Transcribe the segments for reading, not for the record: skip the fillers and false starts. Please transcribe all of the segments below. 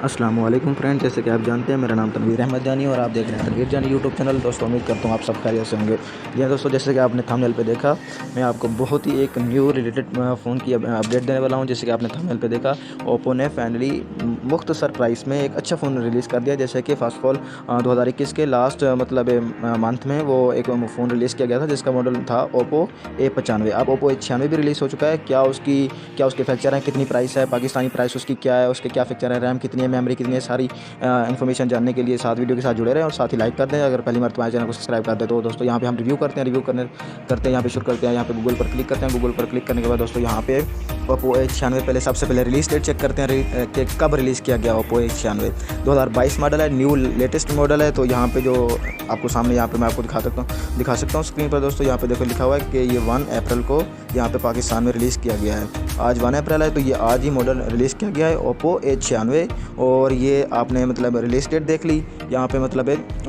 अस्सलाम वालेकुम फ्रेंड, जैसे कि आप जानते हैं मेरा नाम तनवीर अहमद जानी और आप देख रहे हैं तनवीर जानी यूट्यूब चैनल। दोस्तों उम्मीद करता हूँ आप सब खैरियत से होंगे। जी हाँ दोस्तों, जैसे कि आपने थंबनेल पे देखा, मैं आपको बहुत ही एक न्यू रिलेटेड फ़ोन की अपडेट देने वाला हूँ। जैसे कि आपने थंबनेल पे देखा, ओप्पो ने फाइनली मुख्तसर प्राइस में एक अच्छा फ़ोन रिलीज़ कर दिया। जैसे कि फ़र्स्ट ऑफ ऑल 2021 के लास्ट मंथ में वो एक फ़ोन रिलीज़ किया गया था जिसका मॉडल था ओप्पो A95। अब ओप्पो A96 भी रिलीज़ हो चुका है। क्या उसके फीचर हैं, कितनी प्राइस है, पाकिस्तानी प्राइस उसकी क्या है, उसके क्या फीचर है, रैम कितनी है, मेमोरी कितनी है, सारी इन्फॉर्मेशन जानने के लिए साथ वीडियो के साथ जुड़े रहें और साथ ही लाइक कर दें। अगर पहली बार तुम्हारे चैनल को सब्सक्राइब कर दें तो दोस्तों यहाँ पे हम रिव्यू करते हैं यहाँ पे शुरू करते हैं। यहाँ पे गूगल पर क्लिक करते हैं। गूगल पर क्लिक करने के बाद दोस्तों यहाँ पे ओप्पो A96 पहले सबसे पहले रिलीज़ डेट चेक करते हैं कि कब रिलीज़ किया गया। ओप्पो A96 2022 मॉडल है, न्यू लेटेस्ट मॉडल है। तो यहाँ पे जो आपको सामने यहाँ पे मैं आपको दिखा सकता हूँ स्क्रीन पर। दोस्तों यहाँ पे देखो लिखा हुआ है कि ये 1 अप्रैल को यहाँ पे पाकिस्तान में रिलीज़ किया गया है। आज 1 अप्रैल है तो ये आज ही मॉडल रिलीज़ किया गया है ओप्पो A96। और ये आपने रिलीज़ डेट देख ली। यहाँ पे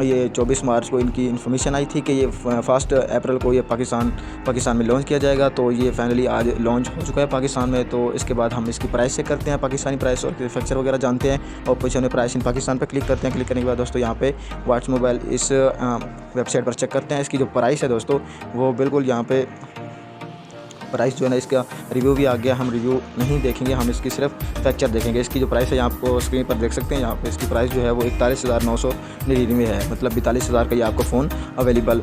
ये 24 मार्च को इनकी इन्फॉर्मेशन आई थी कि ये 1 अप्रैल को ये पाकिस्तान में लॉन्च किया जाएगा। तो ये फाइनली आज लॉन्च हो चुका है पाकिस्तान में। तो इसके बाद हम इसकी प्राइस चेक करते हैं, पाकिस्तानी प्राइस और फीचर वगैरह जानते हैं। Oppo A96 price in Pakistan पर क्लिक करते हैं। क्लिक करने के बाद दोस्तों यहाँ पे व्हाट्स मोबाइल इस वेबसाइट पर चेक करते हैं। इसकी जो प्राइस है दोस्तों वो बिल्कुल यहाँ पे प्राइस जो है ना, इसका रिव्यू भी आ गया। हम रिव्यू नहीं देखेंगे, हम इसकी सिर्फ फैक्चर देखेंगे। इसकी जो प्राइस है यहाँ आपको स्क्रीन पर देख सकते हैं। यहाँ पे इसकी प्राइस जो है वो 41,999 है, मतलब 42,000 का ये आपको फ़ोन अवेलेबल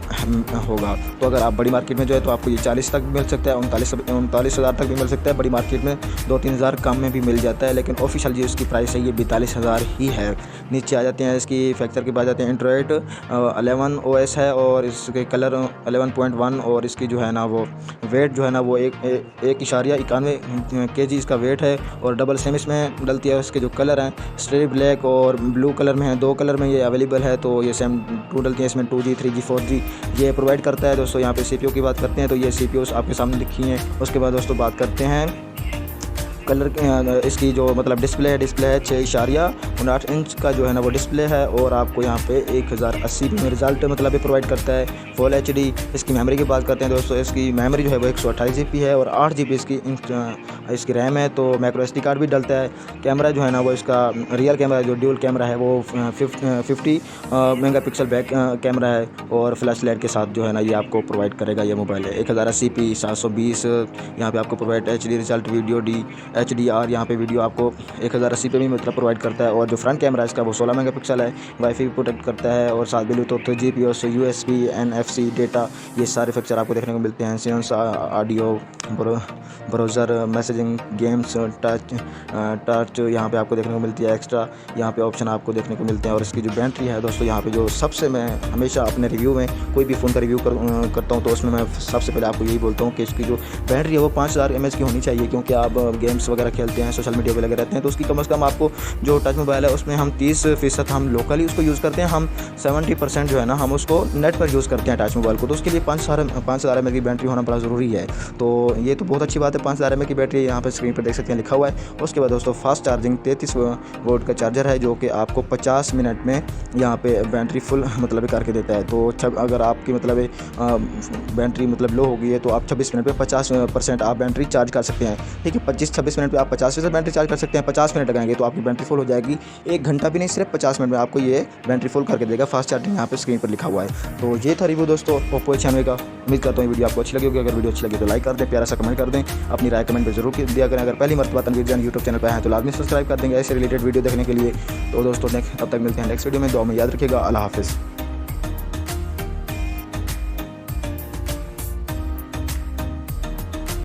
होगा। तो अगर आप बड़ी मार्केट में जो है तो आपको ये 40 तक मिल सकता है, 39,000 तक भी मिल सकता है। बड़ी मार्केट में 2-3 हज़ार कम में भी मिल जाता है, लेकिन ऑफिशियल जो इसकी प्राइस है ये 42,000 ही है। नीचे आ जाते हैं इसकी फैक्चर के बाद जाते हैं एंड्रॉयड 11 OS है और इसके कलर 11.1 और इसकी जो है ना वो वेट जो है ना वो 1.91 kg इसका वेट है। और डबल सिम इसमें डलती है। इसके जो कलर हैं स्ट्रेट ब्लैक और ब्लू कलर में है, 2 कलर में ये अवेलेबल है। तो ये सेम 2 डलती है इसमें, 2G 3G 4G ये प्रोवाइड करता है। दोस्तों यहाँ पे CPU की बात करते हैं तो ये CPUs आपके सामने लिखी हैं। उसके बाद दोस्तों बात करते हैं कलर इसकी जो डिस्प्ले है 6.59 इंच का जो है ना वो डिस्प्ले है। और आपको यहाँ पे 1080p में रिजल्ट ये प्रोवाइड करता है, फुल HD। इसकी मेमोरी की बात करते हैं दोस्तों, इसकी मेमोरी जो है वो 128 GB है और 8 GB इसकी रैम है। तो माइक्रो SD कार्ड भी डलता है। कैमरा जो है ना वो इसका रियल कैमरा जो ड्यूल कैमरा है वो 50 मेगापिक्सल बैक कैमरा है और फ्लैश लाइट के साथ जो है ना ये आपको प्रोवाइड करेगा ये मोबाइल है। 1080p 720 यहाँ पे आपको provide HD result video HDR यहाँ पे वीडियो आपको 1080p पे भी प्रोवाइड करता है। और जो फ्रंट कैमरा है इसका वो 16 मेगापिक्सल है, वाईफाई भी प्रोटेक्ट करता है और साथ Bluetooth GPS USB NFC data ये सारे फीचर आपको देखने को मिलते हैं। Sense audio browser messaging games touch यहाँ पे आपको देखने को मिलती है। एक्स्ट्रा यहाँ पे ऑप्शन आपको देखने को मिलते हैं। और इसकी जो बैटरी है दोस्तों यहाँ पे जो सबसे मैं हमेशा अपने रिव्यू में कोई भी फ़ोन का रिव्यू करता हूँ तो उसमें मैं सबसे पहले आपको यही बोलता हूँ कि इसकी जो बैटरी है वो 5000 mAh की होनी चाहिए। क्योंकि आप गेम्स वगैरह खेलते हैं, सोशल मीडिया पे लगे रहते हैं, तो उसकी कम से कम आपको जो टच मोबाइल है उसमें हम 30% हम लोकली उसको यूज़ करते हैं, हम 70% जो है ना हम उसको नेट पर यूज़ करते हैं टच मोबाइल को। तो उसके लिए 5000 mAh की बैटरी होना बड़ा ज़रूरी है। तो ये तो बहुत अच्छी बात है। 5000 mAh की बैटरी यहाँ पर स्क्रीन पर देख सकते हैं लिखा हुआ है। उसके बाद दोस्तों फास्ट चार्जिंग 33 वोल्ट का चार्जर है जो कि आपको 50 मिनट में यहाँ पे बैटरी फुल करके देता है। तो अगर आपकी बैटरी लो हो गई है तो आप 26 मिनट में 50% आप बैटरी चार्ज कर सकते हैं। ठीक है, 25-26 मिनट में आप 50% बैटरी चार्ज कर सकते हैं। 50 मिनट लगाएंगे तो आपकी बैटरी फुल हो जाएगी। 1 घंटा भी नहीं, सिर्फ 50 मिनट में आपको ये बैटरी फुल करके देगा। फास्ट चार्जिंग यहाँ पे स्क्रीन पर लिखा हुआ है। तो ये था रिव्यू दोस्तों ओप्पो A96 का। उम्मीद करता हूँ वीडियो आपको अच्छी लगी होगी। अगर वीडियो अच्छी लगी तो लाइक कर दें, प्यारा सा कमेंट कर दें, अपनी राय कमेंट पर जरूर दिया करें। अगर पहली मरतबा तनवीर जान यूट्यूब चैनल पर आए हैं तो लाजमी सब्सक्राइब कर देंगे ऐसे रिलेटेड वीडियो देखने के लिए। तो दोस्तों तब तक मिलते हैं नेक्स्ट वीडियो में। दुआ में याद रखिएगा। अल्लाह हाफिज़।